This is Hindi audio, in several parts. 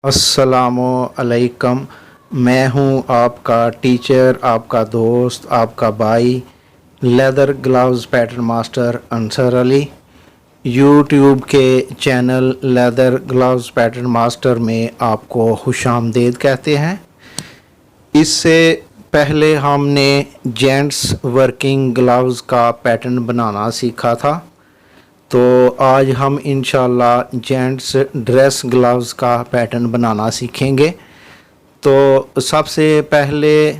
अस्सलामु अलैकुम। मैं हूं आपका टीचर, आपका दोस्त, आपका भाई leather gloves pattern master Ansar Ali. YouTube के channel leather gloves pattern master में आपको खुशामदीद कहते हैं। इससे पहले हमने जेंट्स वर्किंग ग्लव्स का पैटर्न बनाना सीखा था, तो आज हम इंशाल्लाह जेंट्स ड्रेस ग्लव्स का पैटर्न बनाना सीखेंगे। तो सबसे पहले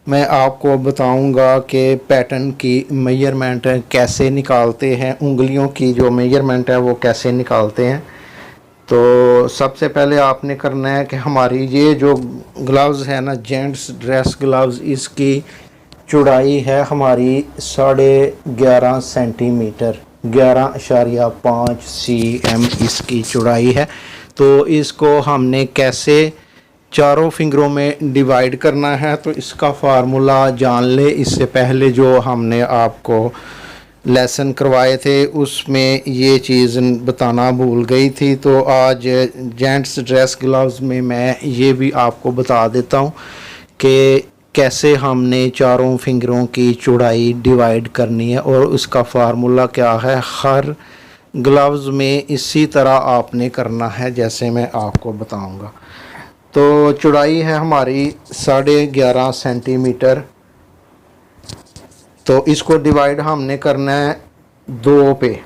मैं आपको बताऊंगा कि पैटर्न की मेजरमेंट कैसे निकालते हैं, उंगलियों की जो मेजरमेंट है वो कैसे निकालते हैं। तो सबसे पहले आपने करना है कि हमारी ये जो ग्लव्स है ना, जेंट्स ड्रेस ग्लव्स, इसकी चौड़ाई है हमारी 11.5 सेंटीमीटर, 11.5 cm इसकी चौड़ाई है। तो इसको हमने कैसे चारों फिंगरों में डिवाइड करना है, तो इसका फार्मूला जान ले। इससे पहले जो हमने आपको लेसन करवाए थे उसमें ये चीज़ बताना भूल गई थी, तो आज जेंट्स ड्रेस ग्लव्स में मैं ये भी आपको बता देता हूँ कि कैसे हमने चारों फिंगरों की चौड़ाई डिवाइड करनी है और उसका फार्मूला क्या है। हर ग्लव्स में इसी तरह आपने करना है जैसे मैं आपको बताऊंगा। तो चौड़ाई है हमारी 11.5 सेंटीमीटर। तो इसको डिवाइड हमने करना है 2 पे।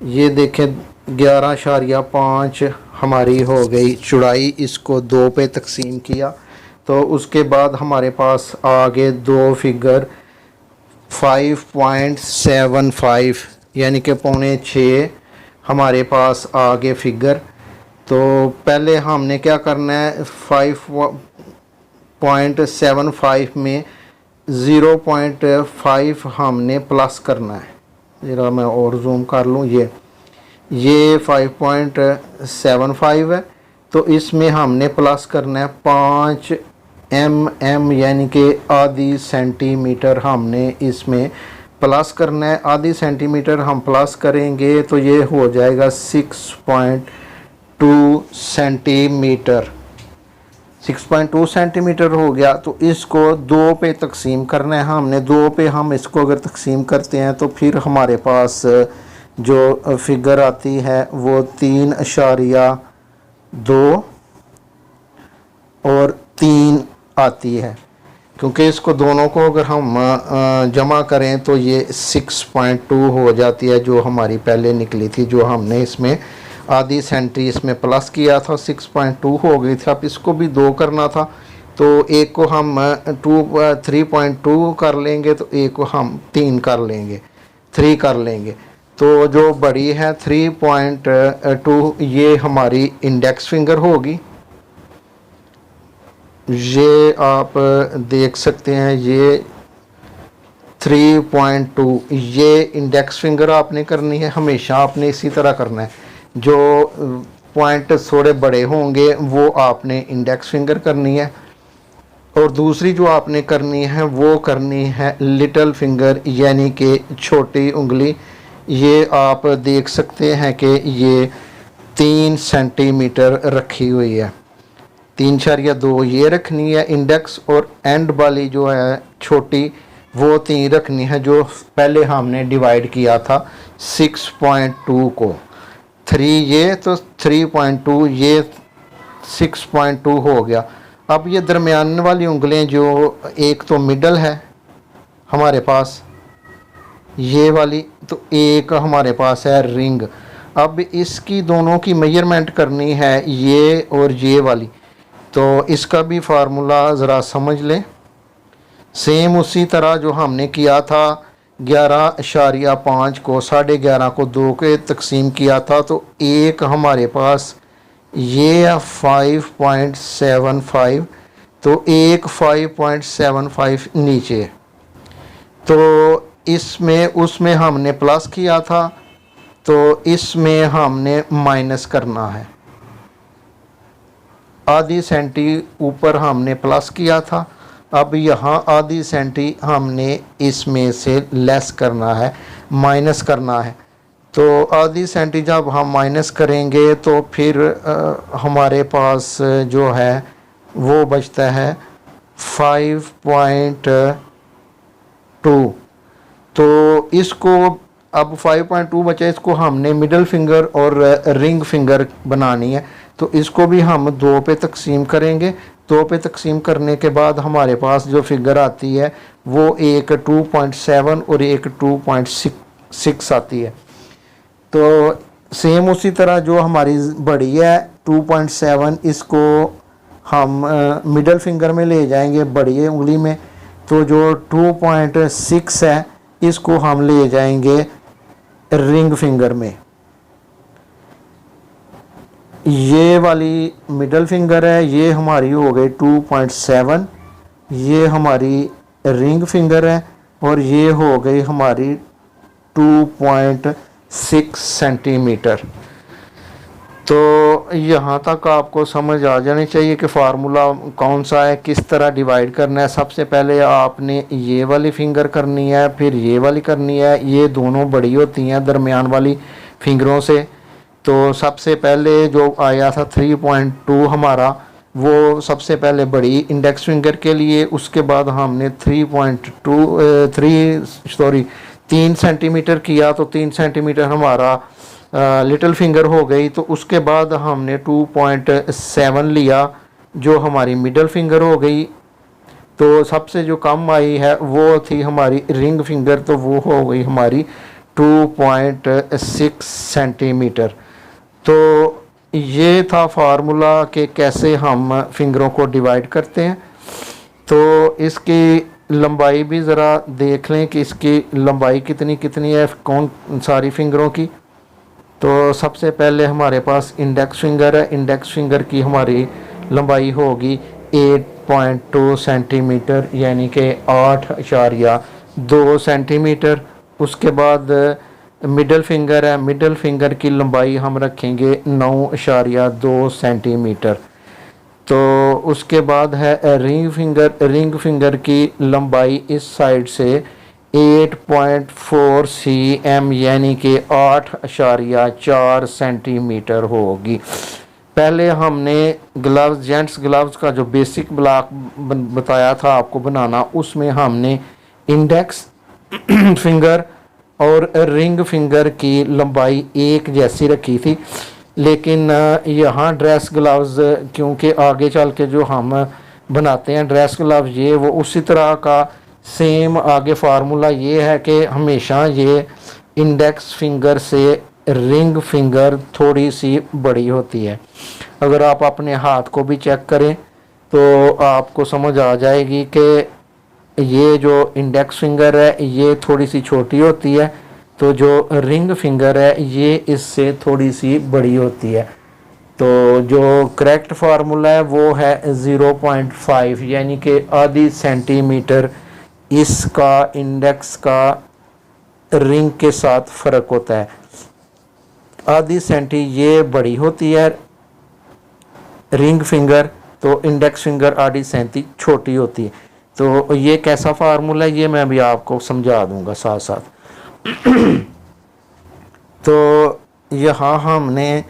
ये देखें 11.5 हमारी हो गई चौड़ाई, इसको 2 पे तकसीम किया। तो उसके बाद हमारे पास आगे दो फिगर 5.75 यानी कि 5.75 हमारे पास आगे फिगर। तो पहले हमने क्या करना है, 5.75 में 0.5 हमने प्लस करना है। ज़रा मैं और जूम कर लूँ, ये 5.75 है, तो इसमें हमने प्लस करना है 5 mm यानी कि आधी सेंटीमीटर हमने इसमें प्लस करना है। आधी सेंटीमीटर हम प्लस करेंगे तो ये हो जाएगा 6.2 सेंटीमीटर। 6.2 सेंटीमीटर हो गया। तो इसको 2 पे तकसीम करना है हमने। 2 पे हम इसको अगर तकसीम करते हैं तो फिर हमारे पास जो फिगर आती है वो 3.2 और 3 आती है, क्योंकि इसको दोनों को अगर हम जमा करें तो ये 6.2 हो जाती है, जो हमारी पहले निकली थी, जो हमने इसमें आधी सेंटी इसमें प्लस किया था, 6.2 हो गई थी। अब इसको भी 2 करना था, तो एक को हम 3.2 कर लेंगे, तो एक को हम 3 कर लेंगे, 3 कर लेंगे। तो जो बड़ी है 3.2 ये हमारी इंडेक्स फिंगर होगी। ये आप देख सकते हैं, ये 3.2 ये इंडेक्स फिंगर आपने करनी है। हमेशा आपने इसी तरह करना है, जो पॉइंट थोड़े बड़े होंगे वो आपने इंडेक्स फिंगर करनी है, और दूसरी जो आपने करनी है वो करनी है लिटिल फिंगर यानी कि छोटी उंगली। ये आप देख सकते हैं कि ये 3 सेंटीमीटर रखी हुई है, 3.2 ये रखनी है इंडेक्स, और एंड वाली जो है छोटी वो 3 रखनी है, जो पहले हमने डिवाइड किया था 6.2 को। 3 ये, तो 3.2 ये 6.2 हो गया। अब ये दरमियान वाली उंगलें जो एक तो मिडल है हमारे पास ये वाली, तो एक हमारे पास है रिंग। अब इसकी दोनों की मेजरमेंट करनी है, ये और ये वाली। तो इसका भी फार्मूला ज़रा समझ लें। सेम उसी तरह जो हमने किया था 11.5 को 11.5 को 2 के तकसीम किया था, तो एक हमारे पास ये 5.75, तो एक 5.75 नीचे। तो इसमें उसमें हमने प्लस किया था, तो इसमें हमने माइनस करना है। आधी सेंटी ऊपर हमने प्लस किया था, अब यहाँ आधी सेंटी हमने इसमें से लेस करना है, माइनस करना है। तो आधी सेंटी जब हम माइनस करेंगे तो फिर हमारे पास जो है वो बचता है 5.2। तो इसको अब 5.2 बचा, इसको हमने मिडल फिंगर और रिंग फिंगर बनानी है। तो इसको भी हम दो पे तकसीम करेंगे। दो पे तकसीम करने के बाद हमारे पास जो फिगर आती है वो एक 2.7 और एक 2.6 आती है। तो सेम उसी तरह जो हमारी बड़ी है 2.7, इसको हम मिडल फिंगर में ले जाएंगे, बड़ी उंगली में। तो जो 2.6 है इसको हम ले जाएंगे रिंग फिंगर में। ये वाली मिडल फिंगर है, ये हमारी हो गई 2.7, ये हमारी रिंग फिंगर है, और ये हो गई हमारी 2.6 सेंटीमीटर। तो यहाँ तक आपको समझ आ जानी चाहिए कि फार्मूला कौन सा है, किस तरह डिवाइड करना है। सबसे पहले आपने ये वाली फिंगर करनी है, फिर ये वाली करनी है। ये दोनों बड़ी होती हैं दरमियान वाली फिंगरों से। तो सबसे पहले जो आया था 3.2 हमारा, वो सबसे पहले बड़ी इंडेक्स फिंगर के लिए। उसके बाद हमने 3 सेंटीमीटर किया, तो 3 सेंटीमीटर हमारा लिटिल फिंगर हो गई। तो उसके बाद हमने 2.7 लिया जो हमारी मिडल फिंगर हो गई। तो सबसे जो कम आई है वो थी हमारी रिंग फिंगर, तो वो हो गई हमारी 2.6 सेंटीमीटर। तो ये था फार्मूला कि कैसे हम फिंगरों को डिवाइड करते हैं। तो इसकी लंबाई भी ज़रा देख लें कि इसकी लंबाई कितनी कितनी है कौन सारी फिंगरों की। तो सबसे पहले हमारे पास इंडेक्स फिंगर है। इंडेक्स फिंगर की हमारी लंबाई होगी 8.2 सेंटीमीटर, यानी कि 8.2 सेंटीमीटर। उसके बाद मिडल फिंगर है, मिडल फिंगर की लंबाई हम रखेंगे 9.2 सेंटीमीटर। तो उसके बाद है रिंग फिंगर। रिंग फिंगर की लंबाई इस साइड से 8.4 cm, यानी कि 8.4 सेंटीमीटर होगी। पहले हमने ग्लव्स, जेंट्स ग्लव्स का जो बेसिक ब्लॉक बताया था आपको बनाना, उसमें हमने इंडेक्स फिंगर और रिंग फिंगर की लंबाई एक जैसी रखी थी। लेकिन यहाँ ड्रेस ग्लव्स, क्योंकि आगे चल के जो हम बनाते हैं ड्रेस ग्लव्स, ये वो उसी तरह का सेम आगे फार्मूला ये है कि हमेशा ये इंडेक्स फिंगर से रिंग फिंगर थोड़ी सी बड़ी होती है। अगर आप अपने हाथ को भी चेक करें तो आपको समझ आ जाएगी कि ये जो इंडेक्स फिंगर है ये थोड़ी सी छोटी होती है, तो जो रिंग फिंगर है ये इससे थोड़ी सी बड़ी होती है। तो जो करेक्ट फार्मूला है वो है 0.5, यानी कि आधी सेंटीमीटर इसका इंडेक्स का रिंग के साथ फ़र्क होता है। आधी सेंटी ये बड़ी होती है रिंग फिंगर, तो इंडेक्स फिंगर आधी सेंटी छोटी होती है। तो ये कैसा फार्मूला है ये मैं भी आपको समझा दूंगा साथ साथ। तो यहाँ हमने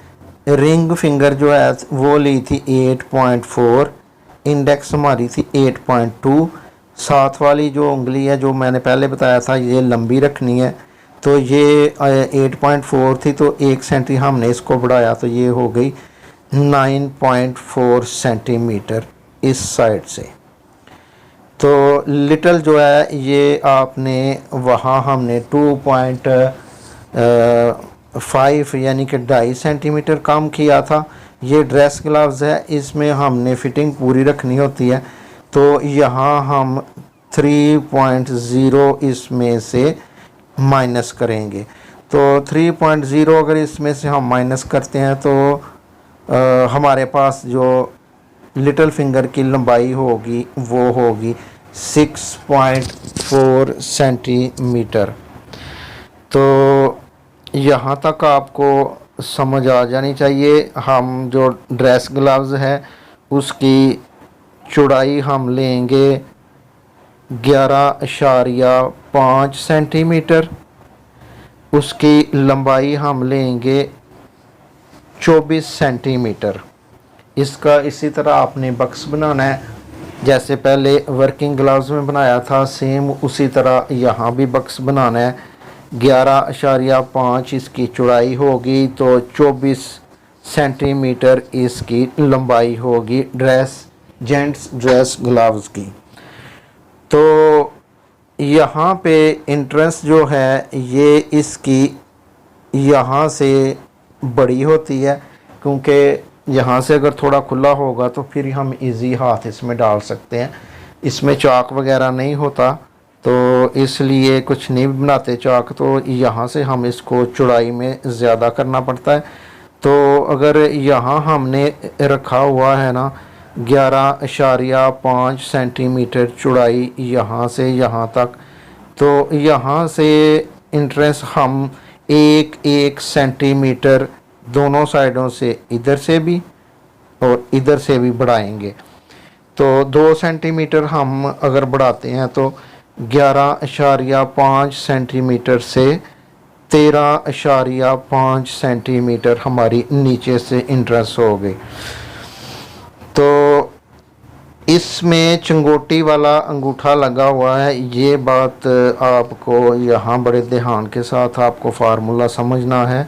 रिंग फिंगर जो है वो ली थी 8.4, इंडेक्स हमारी थी 8.2। साथ वाली जो उंगली है जो मैंने पहले बताया था ये लंबी रखनी है, तो ये 8.4 थी, तो 1 सेंटी हमने इसको बढ़ाया तो ये हो गई 9.4 सेंटीमीटर इस साइड से। तो लिटिल जो है ये आपने वहाँ हमने 2.5 यानी कि 2.5 सेंटीमीटर कम किया था। ये ड्रेस ग्लव्स है, इसमें हमने फिटिंग पूरी रखनी होती है। तो यहाँ हम 3.0 इसमें से माइनस करेंगे। तो 3.0 अगर इसमें से हम माइनस करते हैं तो हमारे पास जो लिटिल फिंगर की लंबाई होगी वो होगी 6.4 सेंटीमीटर। तो यहाँ तक आपको समझ आ जानी चाहिए। हम जो ड्रेस ग्लव्स है उसकी चौड़ाई हम लेंगे 11.5 सेंटीमीटर। उसकी लंबाई हम लेंगे 24 सेंटीमीटर। इसका इसी तरह आपने बक्स बनाना है, जैसे पहले वर्किंग ग्लव्स में बनाया था सेम उसी तरह यहाँ भी बक्स बनाना है। 11.5 इसकी चौड़ाई होगी तो 24 सेंटीमीटर इसकी लंबाई होगी जेंट्स ड्रेस ग्लव्स की। तो यहाँ पे इंट्रेंस जो है ये इसकी यहाँ से बड़ी होती है, क्योंकि यहाँ से अगर थोड़ा खुला होगा तो फिर हम इजी हाथ इसमें डाल सकते हैं। इसमें चाक वगैरह नहीं होता तो इसलिए कुछ नहीं बनाते चाक, तो यहाँ से हम इसको चौड़ाई में ज़्यादा करना पड़ता है। तो अगर यहाँ हमने रखा हुआ है ना 11.5 सेंटीमीटर चौड़ाई यहाँ से यहाँ तक, तो यहाँ से इंट्रेंस हम 1 सेंटीमीटर दोनों साइडों से इधर से भी और इधर से भी बढ़ाएंगे। तो 2 सेंटीमीटर हम अगर बढ़ाते हैं तो 11.5 सेंटीमीटर से 13.5 सेंटीमीटर हमारी नीचे से इंट्रेंस हो गई। तो इसमें चंगोटी वाला अंगूठा लगा हुआ है। ये बात आपको यहाँ बड़े ध्यान के साथ आपको फार्मूला समझना है,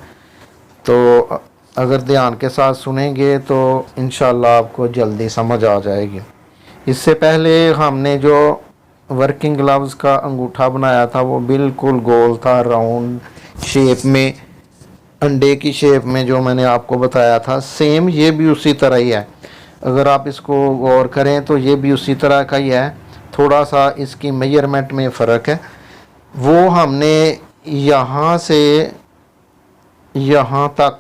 तो अगर ध्यान के साथ सुनेंगे तो इंशाल्लाह आपको जल्दी समझ आ जाएगी। इससे पहले हमने जो वर्किंग ग्लव्स का अंगूठा बनाया था वो बिल्कुल गोल था, राउंड शेप में, अंडे की शेप में, जो मैंने आपको बताया था सेम ये भी उसी तरह ही है। अगर आप इसको गौर करें तो ये भी उसी तरह का ही है, थोड़ा सा इसकी मेजरमेंट में फ़र्क है। वो हमने यहाँ से यहाँ तक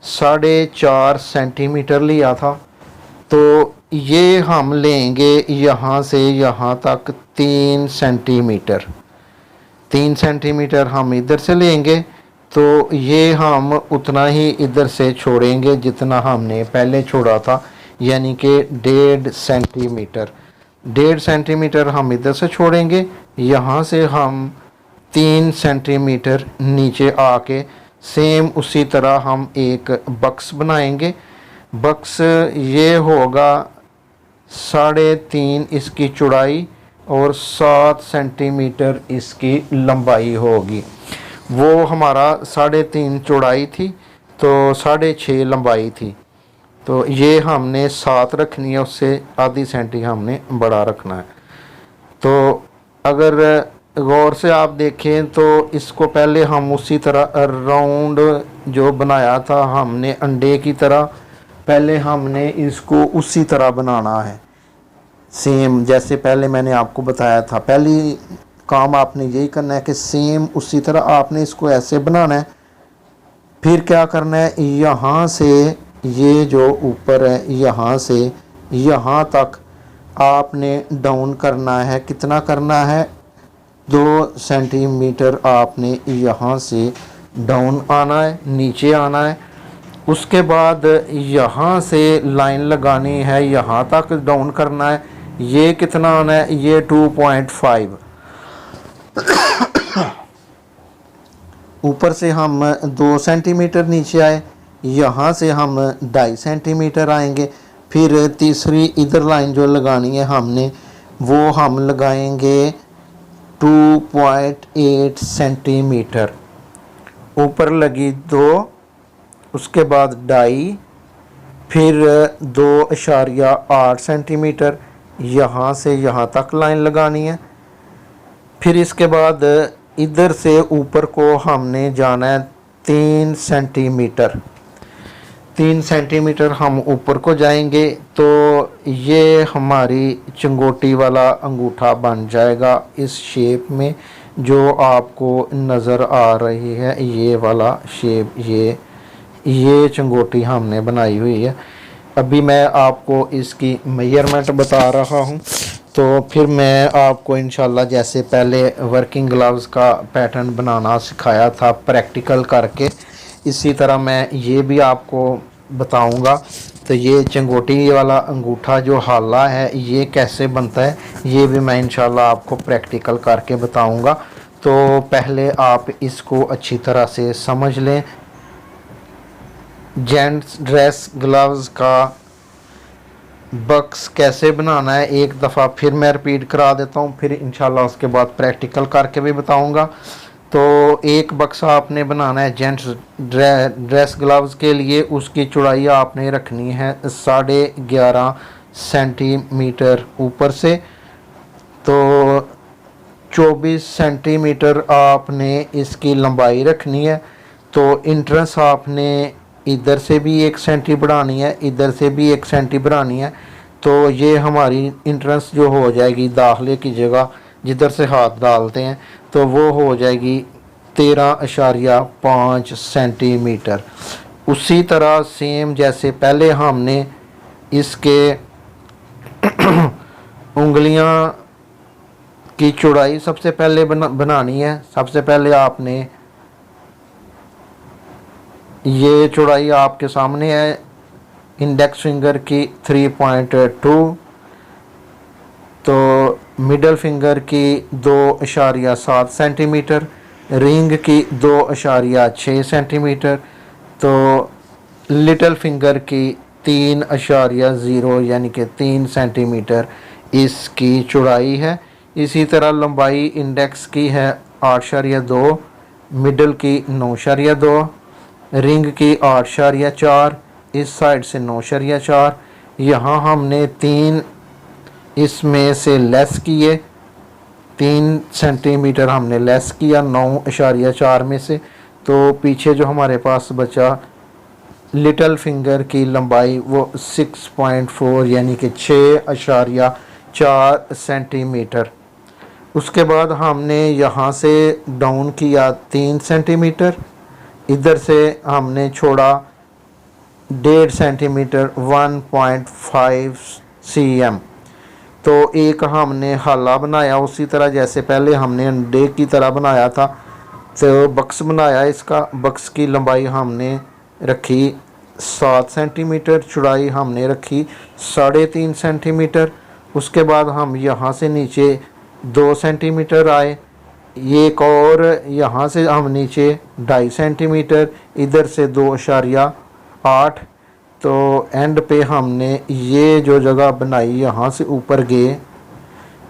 4.5 सेंटीमीटर लिया था, तो ये हम लेंगे यहाँ से यहाँ तक 3 सेंटीमीटर। 3 सेंटीमीटर हम इधर से लेंगे तो ये हम उतना ही इधर से छोड़ेंगे जितना हमने पहले छोड़ा था, यानी कि 1.5 सेंटीमीटर। 1.5 सेंटीमीटर हम इधर से छोड़ेंगे, यहाँ से हम 3 सेंटीमीटर नीचे आके सेम उसी तरह हम एक बक्स बनाएंगे। बक्स ये होगा 3.5 इसकी चौड़ाई और 7 सेंटीमीटर इसकी लंबाई होगी। वो हमारा 3.5 चौड़ाई थी तो 6.5 लंबाई थी, तो ये हमने 7 रखनी है, उससे आधी सेंटी हमने बड़ा रखना है। तो अगर गौर से आप देखें तो इसको पहले हम उसी तरह राउंड जो बनाया था हमने अंडे की तरह, पहले हमने इसको उसी तरह बनाना है सेम जैसे पहले मैंने आपको बताया था। पहली काम आपने यही करना है कि सेम उसी तरह आपने इसको ऐसे बनाना है। फिर क्या करना है, यहाँ से ये जो ऊपर है यहाँ से यहाँ तक आपने डाउन करना है। कितना करना है, 2 सेंटीमीटर आपने यहाँ से डाउन आना है, नीचे आना है। उसके बाद यहाँ से लाइन लगानी है, यहाँ तक डाउन करना है। ये कितना आना है, ये 2.5। ऊपर से हम 2 सेंटीमीटर नीचे आए, यहाँ से हम 2.5 सेंटीमीटर आएंगे। फिर तीसरी इधर लाइन जो लगानी है हमने वो हम लगाएंगे 2.8 सेंटीमीटर। ऊपर लगी 2, उसके बाद 2.5, फिर 2.8 सेंटीमीटर यहाँ से यहाँ तक लाइन लगानी है। फिर इसके बाद इधर से ऊपर को हमने जाना है 3 सेंटीमीटर। 3 सेंटीमीटर हम ऊपर को जाएंगे तो ये हमारी चंगोटी वाला अंगूठा बन जाएगा इस शेप में जो आपको नज़र आ रही है। ये वाला शेप, ये चंगोटी हमने बनाई हुई है। अभी मैं आपको इसकी मेजरमेंट बता रहा हूँ, तो फिर मैं आपको इंशाल्लाह जैसे पहले वर्किंग ग्लव्स का पैटर्न बनाना सिखाया था प्रैक्टिकल करके, इसी तरह मैं ये भी आपको बताऊंगा। तो ये चंगोटी वाला अंगूठा जो हाला है ये कैसे बनता है ये भी मैं इंशाल्लाह आपको प्रैक्टिकल करके बताऊंगा। तो पहले आप इसको अच्छी तरह से समझ लें। जेंट्स ड्रेस ग्लव्स का बक्स कैसे बनाना है एक दफ़ा फिर मैं रिपीट करा देता हूँ, फिर इंशाल्लाह उसके बाद प्रैक्टिकल करके भी बताऊँगा। तो एक बक्सा आपने बनाना है जेंट्स ड्रेस ग्लव्स के लिए। उसकी चौड़ाई आपने रखनी है 11.5 सेंटीमीटर ऊपर से। तो 24 सेंटीमीटर आपने इसकी लंबाई रखनी है। तो इंट्रेंस आपने इधर से भी 1 सेंटी बढ़ानी है, इधर से भी 1 सेंटी बढ़ानी है। तो ये हमारी इंट्रेंस जो हो जाएगी दाखिले की जगह जिधर से हाथ डालते हैं, तो वो हो जाएगी 13.5 सेंटीमीटर। उसी तरह सेम जैसे पहले हमने इसके उंगलियां की चौड़ाई सबसे पहले बनानी है। सबसे पहले आपने ये चौड़ाई आपके सामने है, इंडेक्स फिंगर की 3.2, तो मिडल फिंगर की 2.7 सेंटीमीटर, रिंग की 2.6 सेंटीमीटर, तो लिटिल फिंगर की 3.0 यानी कि 3 सेंटीमीटर इसकी चौड़ाई है। इसी तरह लंबाई इंडेक्स की है 8.2, मिडल की 9.2, रिंग की 8.4, इस साइड से 9.4। यहाँ हमने 3 इसमें से लेस किए, 3 सेंटीमीटर हमने लेस किया 9.4 में से। तो पीछे जो हमारे पास बचा लिटिल फिंगर की लंबाई वो 6.4 यानी कि 6.4 सेंटीमीटर। उसके बाद हमने यहाँ से डाउन किया 3 सेंटीमीटर, इधर से हमने छोड़ा 1.5 सेंटीमीटर 1.5 cm। तो एक हमने हाला बनाया उसी तरह जैसे पहले हमने अंडे की तरह बनाया था। तो बक्स बनाया, इसका बक्स की लंबाई हमने रखी 7 सेंटीमीटर, चौड़ाई हमने रखी 3.5 सेंटीमीटर। उसके बाद हम यहाँ से नीचे 2 सेंटीमीटर आए, एक और यहाँ से हम नीचे 2.5 सेंटीमीटर, इधर से 2.8। तो एंड पे हमने ये जो जगह बनाई यहाँ से ऊपर गए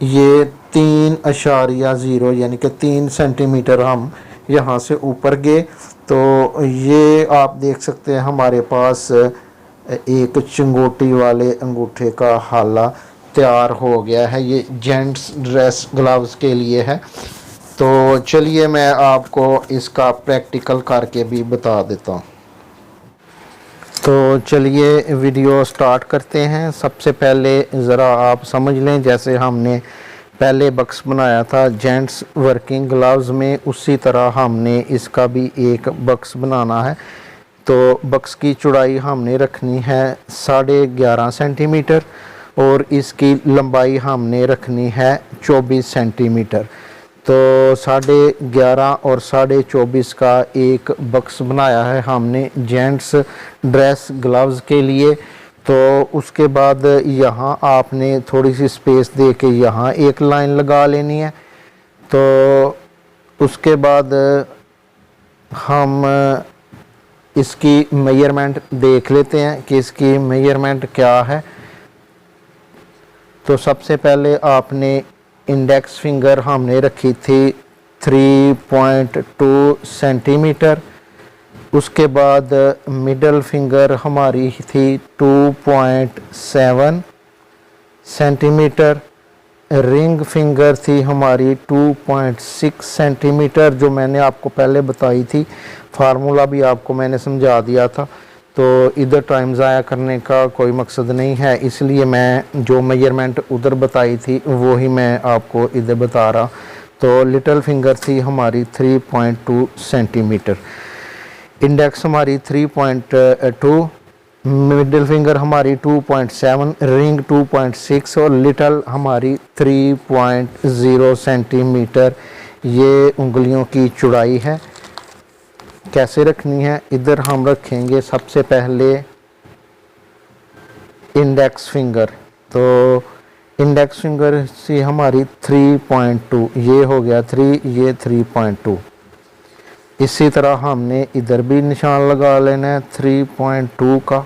ये 3.0 यानी कि 3 सेंटीमीटर हम यहाँ से ऊपर गए। तो ये आप देख सकते हैं हमारे पास एक चिंगोटी वाले अंगूठे का हाला तैयार हो गया है। ये जेंट्स ड्रेस ग्लव्स के लिए है। तो चलिए मैं आपको इसका प्रैक्टिकल करके भी बता देता हूँ। तो चलिए वीडियो स्टार्ट करते हैं। सबसे पहले ज़रा आप समझ लें, जैसे हमने पहले बक्स बनाया था जेंट्स वर्किंग ग्लव्स में, उसी तरह हमने इसका भी एक बक्स बनाना है। तो बक्स की चौड़ाई हमने रखनी है 11.5 सेंटीमीटर और इसकी लंबाई हमने रखनी है 24 सेंटीमीटर। तो 11.5 और 24.5 का एक बक्स बनाया है हमने जेंट्स ड्रेस ग्लव्स के लिए। तो उसके बाद यहाँ आपने थोड़ी सी स्पेस दे के यहाँ एक लाइन लगा लेनी है। तो उसके बाद हम इसकी मेजरमेंट देख लेते हैं कि इसकी मेजरमेंट क्या है। तो सबसे पहले आपने इंडेक्स फिंगर हमने रखी थी 3.2 सेंटीमीटर। उसके बाद मिडल फिंगर हमारी थी 2.7 सेंटीमीटर। रिंग फिंगर थी हमारी 2.6 सेंटीमीटर, जो मैंने आपको पहले बताई थी। फार्मूला भी आपको मैंने समझा दिया था। तो इधर टाइम ज़ाया करने का कोई मकसद नहीं है, इसलिए मैं जो मेजरमेंट उधर बताई थी वो ही मैं आपको इधर बता रहा। तो लिटिल फिंगर थी हमारी 3.2 सेंटीमीटर, इंडेक्स हमारी 3.2, मिडिल फिंगर हमारी 2.7, रिंग 2.6 और लिटिल हमारी 3.0 सेंटीमीटर ये उंगलियों की चौड़ाई है। कैसे रखनी है, इधर हम रखेंगे सबसे पहले इंडेक्स फिंगर। तो इंडेक्स फिंगर से हमारी 3.2, ये हो गया 3, ये 3.2। इसी तरह हमने इधर भी निशान लगा लेना है 3.2 का।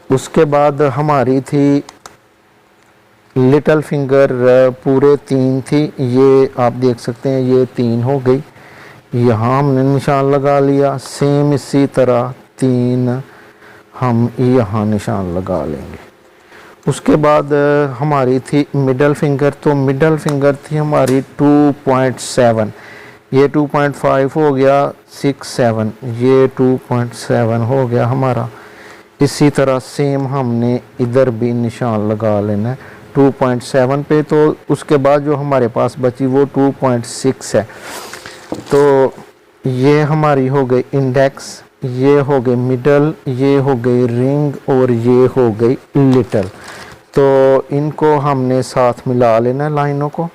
उसके बाद हमारी थी लिटिल फिंगर, पूरे 3 थी, ये आप देख सकते हैं ये 3 हो गई। यहाँ हमने निशान लगा लिया। सेम इसी तरह 3 हम यहाँ निशान लगा लेंगे। उसके बाद हमारी थी मिडल फिंगर, तो मिडल फिंगर थी हमारी 2.7, ये 2.5 हो गया, 6, 7, ये 2.7 हो गया हमारा। इसी तरह सेम हमने इधर भी निशान लगा लेना है 2.7 पे। तो उसके बाद जो हमारे पास बची वो 2.6 है। तो ये हमारी हो गई इंडेक्स, ये हो गई मिडल, ये हो गई रिंग और ये हो गई लिटिल। तो इनको हमने साथ मिला लेना लाइनों को।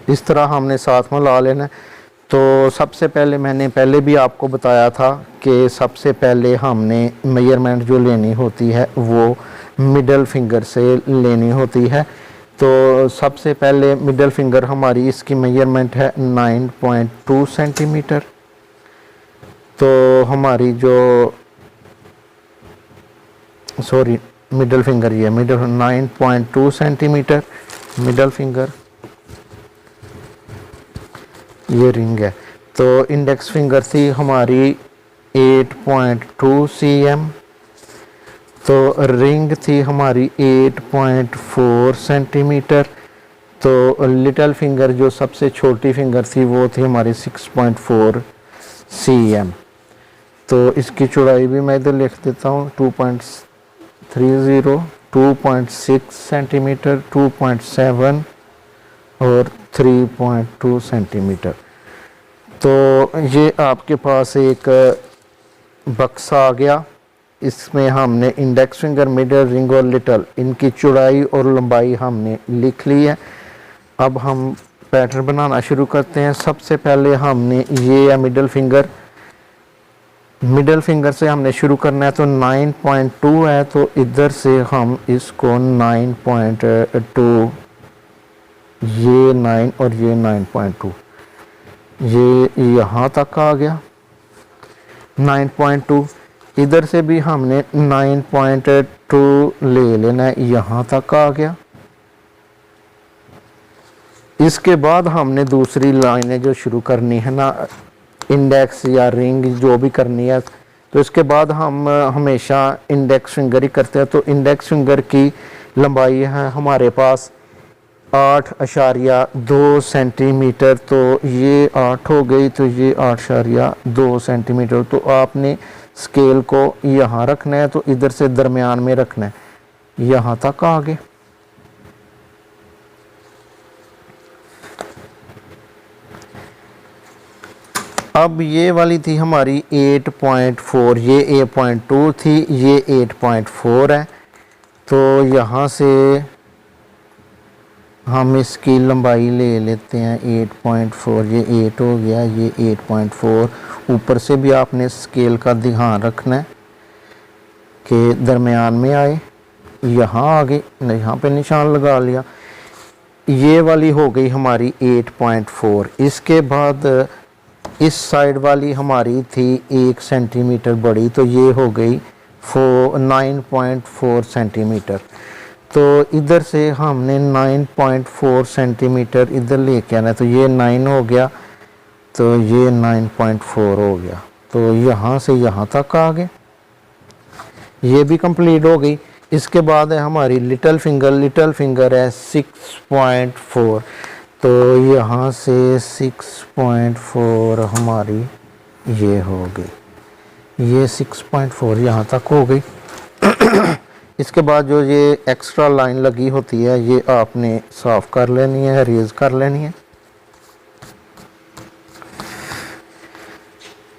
इस तरह हमने साथ में ला लेना है। तो सबसे पहले मैंने पहले भी आपको बताया था कि सबसे पहले हमने मेजरमेंट जो लेनी होती है वो मिडल फिंगर से लेनी होती है। तो सबसे पहले मिडल फिंगर हमारी, इसकी मेजरमेंट है 9.2 सेंटीमीटर। तो हमारी जो मिडल फिंगर, ये मिडल 9.2 सेंटीमीटर मिडल फिंगर, ये रिंग है। तो इंडेक्स फिंगर थी हमारी 8.2 cm, तो रिंग थी हमारी 8.4 सेंटीमीटर। तो लिटिल फिंगर जो सबसे छोटी फिंगर थी वो थी हमारी 6.4 cm। तो इसकी चौड़ाई भी मैं इधर लिख देता हूँ 2.30, 2.6 सेंटीमीटर, 2.7 और 3.2 सेंटीमीटर। तो ये आपके पास एक बक्सा आ गया। इसमें हमने इंडेक्स फिंगर, मिडल, रिंग और लिटिल, इनकी चौड़ाई और लंबाई हमने लिख ली है। अब हम पैटर्न बनाना शुरू करते हैं। सबसे पहले हमने ये है मिडल फिंगर, मिडल फिंगर से हमने शुरू करना है। तो 9.2 है, तो इधर से हम इसको 9.2, ये 9 और ये 9.2, ये यहाँ तक आ गया 9.2। इधर से भी हमने 9.2 ले लेना है, यहाँ तक आ गया। इसके बाद हमने दूसरी लाइनें जो शुरू करनी है ना, इंडेक्स या रिंग जो भी करनी है, तो इसके बाद हम हमेशा इंडेक्स फिंगर ही करते हैं। तो इंडेक्स फिंगर की लंबाई है हमारे पास 8.2 सेंटीमीटर। तो ये 8 हो गई, तो ये 8.2 सेंटीमीटर। तो आपने स्केल को यहाँ रखना है, तो इधर से दरमियान में रखना है, यहाँ तक आ गए। अब ये वाली थी हमारी 8.4, ये 8.2 थी, ये 8.4 है। तो यहाँ से हम इसकी लंबाई ले लेते हैं 8.4, ये 8 हो गया, ये 8.4। ऊपर से भी आपने स्केल का ध्यान रखना है कि दरमियान में आए। यहाँ आगे यहाँ पे निशान लगा लिया। ये वाली हो गई हमारी 8.4। इसके बाद इस साइड वाली हमारी थी 1 सेंटीमीटर बड़ी, तो ये हो गई 9.4 सेंटीमीटर। तो इधर से हमने 9.4 सेंटीमीटर इधर लेके आना है। तो ये 9 हो गया, तो ये 9.4 हो गया। तो यहाँ से यहाँ तक आ गए, ये भी कंप्लीट हो गई। इसके बाद है हमारी लिटिल फिंगर, लिटिल फिंगर है 6.4। तो यहाँ से 6.4 हमारी ये हो गई, ये 6.4 यहाँ तक हो गई। इसके बाद जो ये एक्स्ट्रा लाइन लगी होती है ये आपने साफ कर लेनी है, रेज कर लेनी है।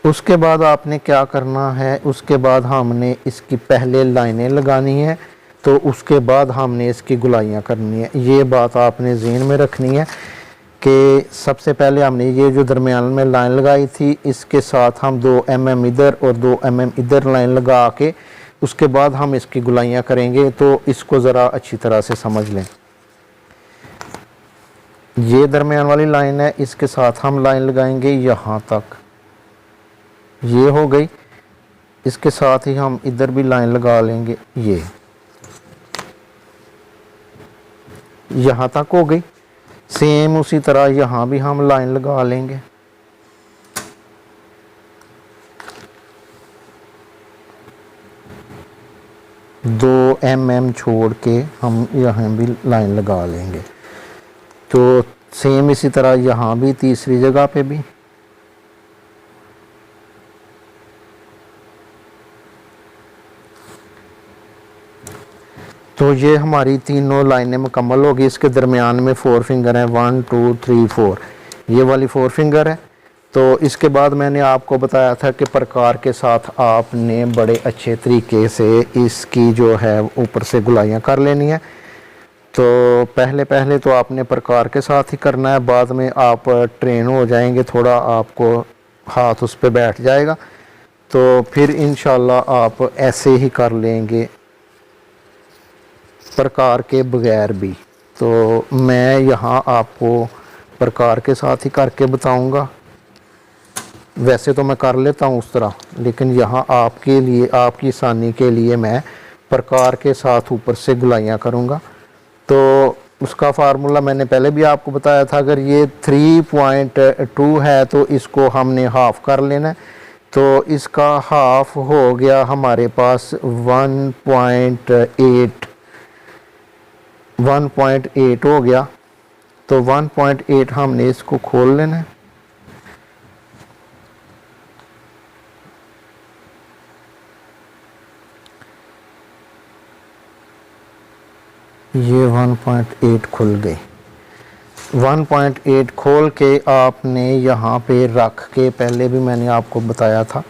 उसके बाद आपने क्या करना है, उसके बाद हमने इसकी पहले लाइनें लगानी है। तो उसके बाद हमने इसकी गुलाइयाँ करनी है। ये बात आपने ज़हन में रखनी है कि सबसे पहले हमने ये जो दरमियान में लाइन लगाई थी, इसके साथ हम 2 mm इधर और 2 mm इधर लाइन लगा के उसके बाद हम इसकी गुलाइयाँ करेंगे। तो इसको ज़रा अच्छी तरह से समझ लें। ये दरमियान वाली लाइन है, इसके साथ हम लाइन लगाएंगे यहाँ तक, ये हो गई। इसके साथ ही हम इधर भी लाइन लगा लेंगे, ये यहाँ तक हो गई। सेम उसी तरह यहाँ भी हम लाइन लगा लेंगे। दो mm छोड़ के हम यहाँ भी लाइन लगा लेंगे। तो सेम इसी तरह यहाँ भी तीसरी जगह पे भी। तो ये हमारी तीनों लाइनें मुकम्मल होगी। इसके दरमियान में 4 फिंगर हैं, 1 2 3 4, ये वाली 4 फिंगर है। तो इसके बाद मैंने आपको बताया था कि प्रकार के साथ आपने बड़े अच्छे तरीके से इसकी जो है ऊपर से गुलाइयाँ कर लेनी है। तो पहले तो आपने प्रकार के साथ ही करना है, बाद में आप ट्रेन हो जाएंगे, थोड़ा आपको हाथ उस पर बैठ जाएगा, तो फिर इंशाल्लाह आप ऐसे ही कर लेंगे प्रकार के बगैर भी। तो मैं यहाँ आपको प्रकार के साथ ही करके बताऊँगा। वैसे तो मैं कर लेता हूँ उस तरह, लेकिन यहाँ आपके लिए, आपकी आसानी के लिए मैं प्रकार के साथ ऊपर से गुलाइयाँ करूँगा। तो उसका फार्मूला मैंने पहले भी आपको बताया था। अगर ये 3.2 है तो इसको हमने हाफ़ कर लेना है। तो इसका हाफ़ हो गया हमारे पास 1.8 हो गया। तो 1.8 हमने इसको खोल लेना है। ये 1.8 खुल गई। 1.8 खोल के आपने यहाँ पे रख के, पहले भी मैंने आपको बताया था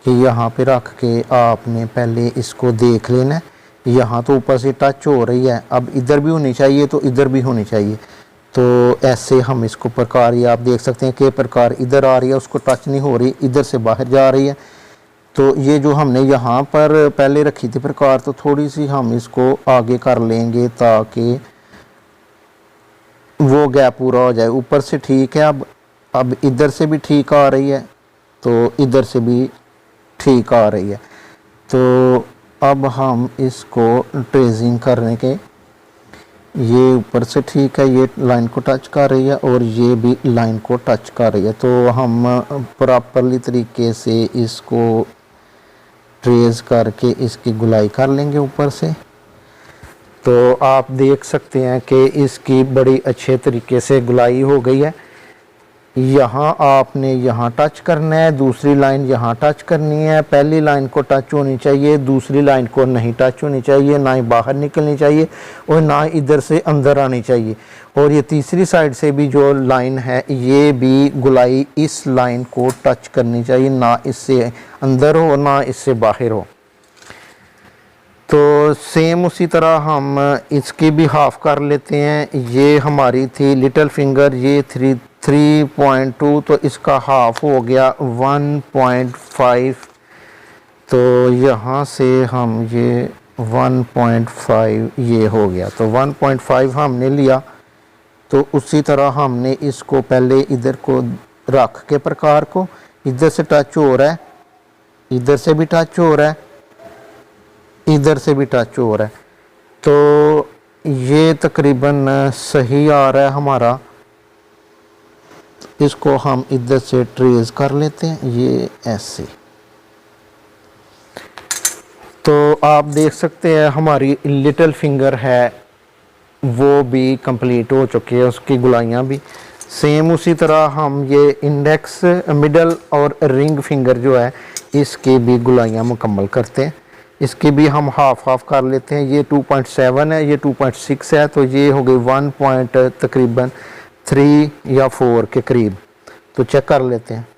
कि यहाँ पे रख के आपने पहले इसको देख लेना है। यहाँ तो ऊपर से टच हो रही है, अब इधर भी होनी चाहिए तो इधर भी होनी चाहिए। तो ऐसे हम इसको प्रकार, ये आप देख सकते हैं कि प्रकार इधर आ रही है, उसको टच नहीं हो रही, इधर से बाहर जा रही है। तो ये जो हमने यहाँ पर पहले रखी थी प्रकार, तो थोड़ी सी हम इसको आगे कर लेंगे ताकि वो गैप पूरा हो जाए। ऊपर से ठीक है, अब इधर से भी ठीक आ रही है, तो इधर से भी ठीक आ रही है। तो अब हम इसको ट्रेसिंग करने के, ये ऊपर से ठीक है, ये लाइन को टच कर रही है और ये भी लाइन को टच कर रही है। तो हम प्रॉपरली तरीके से इसको ट्रेस करके इसकी गुलाई कर लेंगे ऊपर से। तो आप देख सकते हैं कि इसकी बड़ी अच्छे तरीके से गुलाई हो गई है। यहाँ आपने यहाँ टच करना है, दूसरी लाइन यहाँ टच करनी है। पहली लाइन को टच होनी चाहिए, दूसरी लाइन को नहीं टच होनी चाहिए, ना ही बाहर निकलनी चाहिए और ना इधर से अंदर आनी चाहिए। और ये तीसरी साइड से भी जो लाइन है, ये भी गुलाई इस लाइन को टच करनी चाहिए, ना इससे अंदर हो ना इससे बाहर हो। तो सेम उसी तरह हम इसकी भी हाफ़ कर लेते हैं। ये हमारी थी लिटिल फिंगर, ये 3.2, तो इसका हाफ़ हो गया 1.5। तो यहाँ से हम ये 1.5 ये हो गया, तो 1.5 हमने लिया। तो उसी तरह हमने इसको पहले इधर को रख के प्रकार को, इधर से टच हो रहा है, इधर से भी टच हो रहा है, इधर से भी टच हो रहा है। तो ये तकरीबन सही आ रहा है हमारा। इसको हम इधर से ट्रेस कर लेते हैं, ये ऐसे। तो आप देख सकते हैं हमारी लिटिल फिंगर है वो भी कंप्लीट हो चुकी है, उसकी गुलाइयाँ भी। सेम उसी तरह हम ये इंडेक्स, मिडल और रिंग फिंगर जो है, इसकी भी गुलाइयाँ मुकम्मल करते हैं। इसकी भी हम हाफ़ कर लेते हैं। ये 2.7 है, ये 2.6 है, तो ये हो गई 1 पॉइंट तकरीबन 3 या 4 के करीब। तो चेक कर लेते हैं।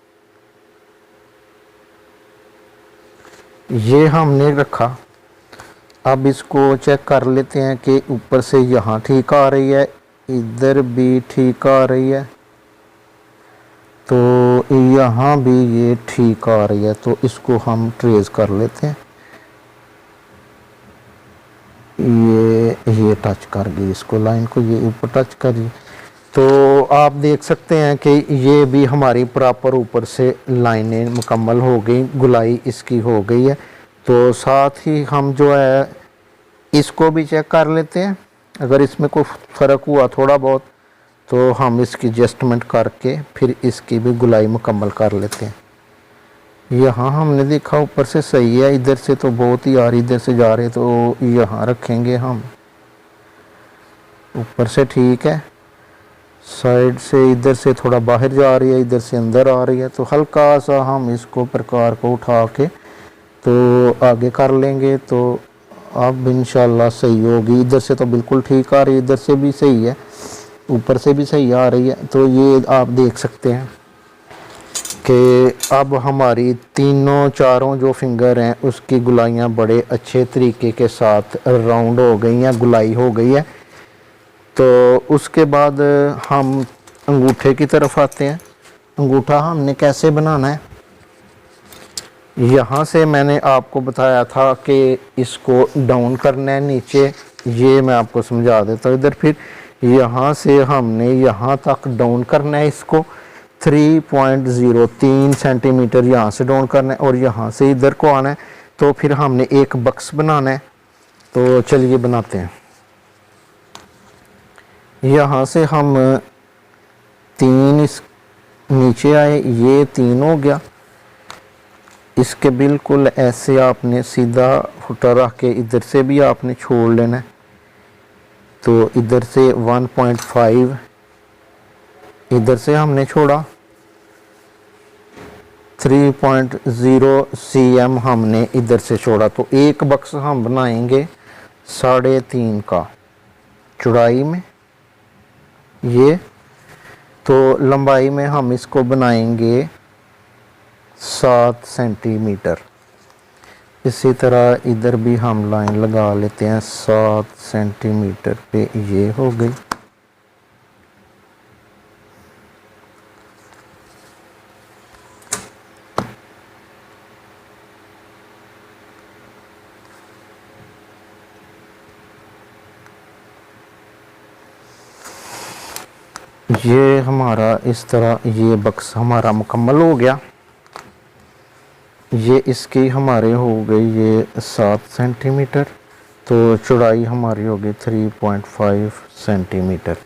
ये हमने रखा, अब इसको चेक कर लेते हैं कि ऊपर से यहाँ ठीक आ रही है, इधर भी ठीक आ रही है, तो यहाँ भी ये ठीक आ रही है। तो इसको हम ट्रेस कर लेते हैं। ये टच कर गई इसको, लाइन को, ये ऊपर टच करी। तो आप देख सकते हैं कि ये भी हमारी प्रॉपर ऊपर से लाइनें मुकम्मल हो गई, गुलाई इसकी हो गई है। तो साथ ही हम जो है इसको भी चेक कर लेते हैं। अगर इसमें कोई फ़र्क हुआ थोड़ा बहुत तो हम इसकी एडजस्टमेंट करके फिर इसकी भी गुलाई मुकम्मल कर लेते हैं। यहाँ हमने देखा ऊपर से सही है, इधर से तो बहुत ही आ रही, इधर से जा रहे, तो यहाँ रखेंगे हम। ऊपर से ठीक है, साइड से इधर से थोड़ा बाहर जा रही है, इधर से अंदर आ रही है, तो हल्का सा हम इसको प्रकार को उठा के तो आगे कर लेंगे। तो अब इंशाल्लाह सही होगी। इधर से तो बिल्कुल ठीक आ रही है, इधर से भी सही है, ऊपर से भी सही आ रही है। तो ये आप देख सकते हैं कि अब हमारी तीनों चारों जो फिंगर हैं उसकी गुलाइयाँ बड़े अच्छे तरीके के साथ राउंड हो गई हैं, गुलाई हो गई है। तो उसके बाद हम अंगूठे की तरफ आते हैं। अंगूठा हमने कैसे बनाना है, यहाँ से मैंने आपको बताया था कि इसको डाउन करना है नीचे, ये मैं आपको समझा देता हूँ। इधर फिर यहाँ से हमने यहाँ तक डाउन करना है इसको, 3.03 सेंटीमीटर यहाँ से डाउन करना है और यहाँ से इधर को आना है। तो फिर हमने एक बक्स बनाना है। तो चलिए बनाते हैं। यहाँ से हम 3 इस नीचे आए, ये 3 हो गया। इसके बिल्कुल ऐसे आपने सीधा फुटा रख के इधर से भी आपने छोड़ लेना है। तो इधर से 1.5 इधर से हमने छोड़ा, 3.0 cm हमने इधर से छोड़ा। तो एक बक्स हम बनाएंगे 3.5 का चौड़ाई में ये। तो लंबाई में हम इसको बनाएंगे 7 सेंटीमीटर। इसी तरह इधर भी हम लाइन लगा लेते हैं 7 सेंटीमीटर पे, ये हो गई। ये हमारा इस तरह ये बक्स हमारा मुकम्मल हो गया। ये इसकी हमारे हो गई ये 7 सेंटीमीटर। तो चौड़ाई हमारी हो गई 3.5 सेंटीमीटर।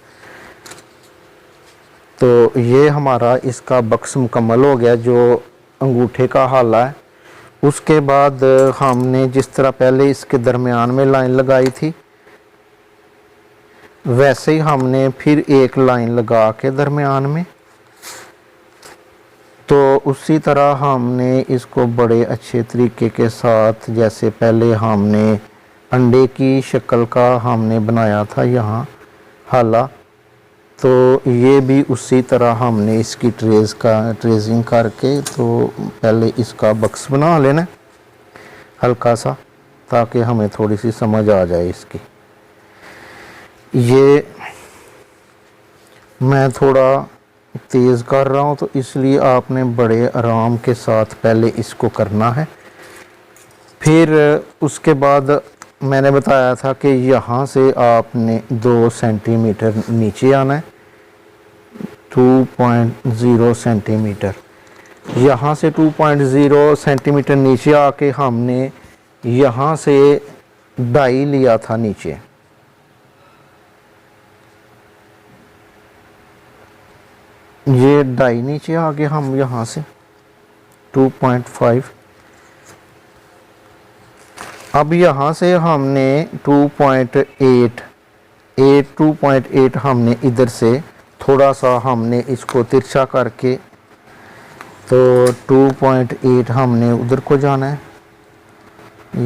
तो ये हमारा इसका बक्स मुकम्मल हो गया जो अंगूठे का हाला है। उसके बाद हमने जिस तरह पहले इसके दरमियान में लाइन लगाई थी वैसे ही हमने फिर एक लाइन लगा के दरमियान में, तो उसी तरह हमने इसको बड़े अच्छे तरीके के साथ, जैसे पहले हमने अंडे की शक्ल का हमने बनाया था यहाँ हाला, तो ये भी उसी तरह हमने इसकी ट्रेसिंग करके तो पहले इसका बक्स बना लेना हल्का सा, ताकि हमें थोड़ी सी समझ आ जाए इसकी। ये मैं थोड़ा तेज़ कर रहा हूँ तो इसलिए आपने बड़े आराम के साथ पहले इसको करना है। फिर उसके बाद मैंने बताया था कि यहाँ से आपने 2 सेंटीमीटर नीचे आना है, 2.0 सेंटीमीटर। यहाँ से 2.0 सेंटीमीटर नीचे आके हमने यहाँ से 2.5 लिया था नीचे। ये 2.5 नीचे आ गए हम यहाँ से 2.5। अब यहाँ से हमने 2.8 हमने इधर से थोड़ा सा हमने इसको तिरछा करके, तो 2.8 हमने उधर को जाना है।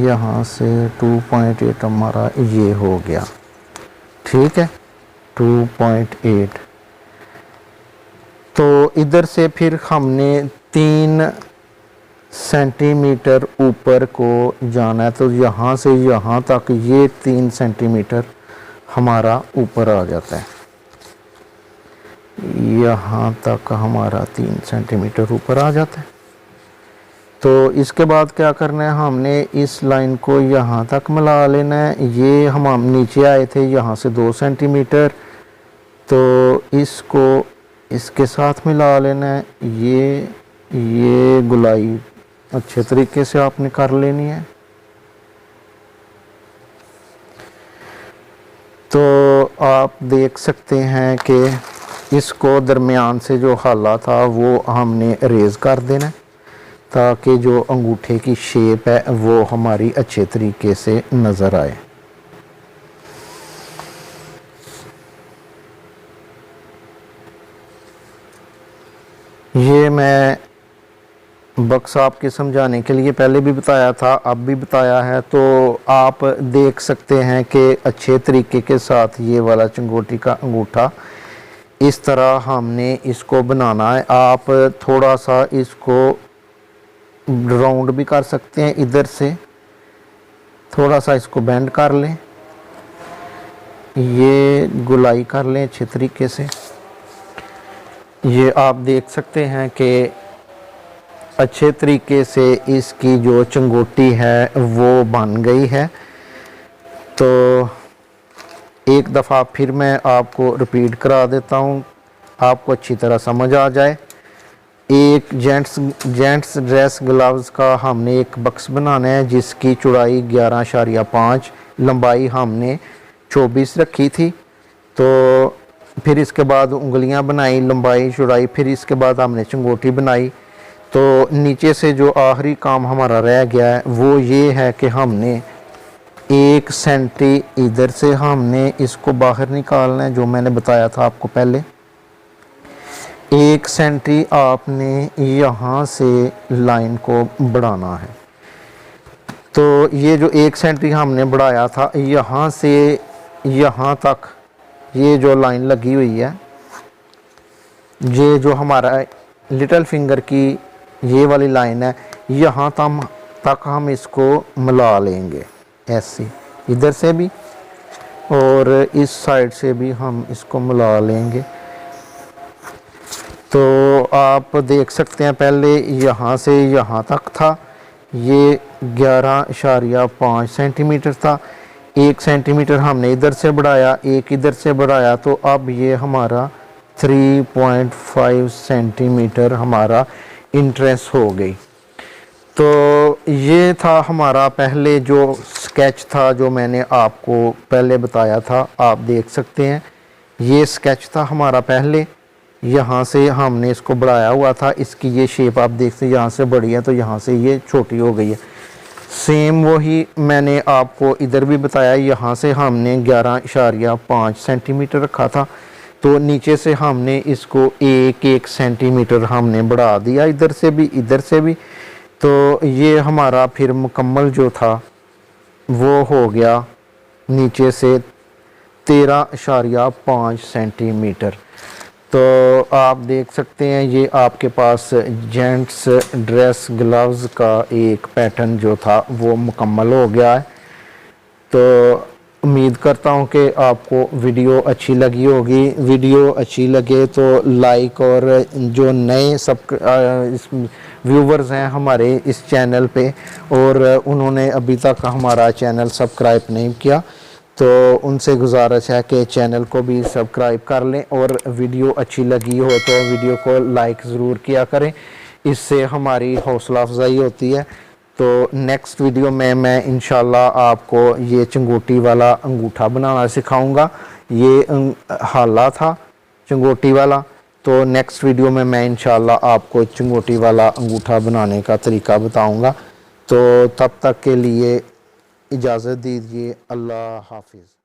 यहाँ से 2.8 हमारा ये हो गया, ठीक है 2.8। तो इधर से फिर हमने 3 सेंटीमीटर ऊपर को जाना है, तो यहाँ से यहाँ तक ये 3 सेंटीमीटर हमारा ऊपर आ जाता है। यहाँ तक हमारा 3 सेंटीमीटर ऊपर आ जाता है। तो इसके बाद क्या करना है, हमने इस लाइन को यहाँ तक मिला लेना है। ये हम नीचे आए थे यहाँ से 2 सेंटीमीटर, तो इसको इसके साथ मिला लेना है। ये गुलाई अच्छे तरीके से आपने कर लेनी है। तो आप देख सकते हैं कि इसको दरमियान से जो हाला था वो हमने रेज कर देना है, ताकि जो अंगूठे की शेप है वो हमारी अच्छे तरीके से नज़र आए। ये मैं बक्स आपके समझाने के लिए पहले भी बताया था, अब भी बताया है, तो आप देख सकते हैं कि अच्छे तरीके के साथ ये वाला चिंगोटी का अंगूठा इस तरह हमने इसको बनाना है। आप थोड़ा सा इसको राउंड भी कर सकते हैं, इधर से थोड़ा सा इसको बेंड कर लें, ये गुलाई कर लें अच्छे तरीके से। ये आप देख सकते हैं कि अच्छे तरीके से इसकी जो चिंगोटी है वो बन गई है। तो एक दफ़ा फिर मैं आपको रिपीट करा देता हूँ, आपको अच्छी तरह समझ आ जाए। एक जेंट्स ड्रेस ग्लव्स का हमने एक बक्स बनाना है, जिसकी चौड़ाई 11.5, लंबाई हमने 24 रखी थी। तो फिर इसके बाद उंगलियां बनाई, लंबाई चौड़ाई, फिर इसके बाद हमने चिंगोटी बनाई। तो नीचे से जो आखिरी काम हमारा रह गया है वो ये है कि हमने 1 सेंटी इधर से हमने इसको बाहर निकालना है, जो मैंने बताया था आपको पहले। 1 सेंटी आपने यहाँ से लाइन को बढ़ाना है। तो ये जो 1 सेंटी हमने बढ़ाया था, यहाँ से यहाँ तक ये जो लाइन लगी हुई है, ये जो हमारा लिटिल फिंगर की ये वाली लाइन है, यहाँ तक हम इसको मिला लेंगे ऐसे, इधर से भी और इस साइड से भी हम इसको मिला लेंगे। तो आप देख सकते हैं पहले यहाँ से यहाँ तक था, ये 11.5 सेंटीमीटर था। 1 सेंटीमीटर हमने इधर से बढ़ाया, 1 इधर से बढ़ाया, तो अब ये हमारा 3.5 सेंटीमीटर हमारा इंट्रेंस हो गई। तो ये था हमारा पहले जो स्केच था, जो मैंने आपको पहले बताया था। आप देख सकते हैं ये स्केच था हमारा पहले, यहाँ से हमने इसको बढ़ाया हुआ था। इसकी ये शेप आप देखते हैं, यहाँ से बड़ी है तो यहाँ से ये छोटी हो गई है। सेम वही मैंने आपको इधर भी बताया, यहाँ से हमने 11.5 सेंटीमीटर रखा था, तो नीचे से हमने इसको 1 सेंटीमीटर हमने बढ़ा दिया, इधर से भी इधर से भी। तो ये हमारा फिर मुकम्मल जो था वो हो गया नीचे से 13.5 सेंटीमीटर। तो आप देख सकते हैं ये आपके पास जेंट्स ड्रेस ग्लव्स का एक पैटर्न जो था वो मुकम्मल हो गया है। तो उम्मीद करता हूँ कि आपको वीडियो अच्छी लगी होगी। वीडियो अच्छी लगे तो लाइक, और जो नए इस व्यूवर्स हैं हमारे इस चैनल पे और उन्होंने अभी तक हमारा चैनल सब्सक्राइब नहीं किया, तो उनसे गुजारिश है कि चैनल को भी सब्सक्राइब कर लें, और वीडियो अच्छी लगी हो तो वीडियो को लाइक ज़रूर किया करें, इससे हमारी हौसला अफजाई होती है। तो नेक्स्ट वीडियो में मैं इंशाल्लाह आपको ये चिंगोटी वाला अंगूठा बनाना सिखाऊंगा। ये हाला था चिंगोटी वाला, तो नेक्स्ट वीडियो में मैं इंशाल्लाह आपको चिंगोटी वाला अंगूठा बनाने का तरीका बताऊंगा। तो तब तक के लिए इजाज़त दीजिए। अल्लाह हाफिज़।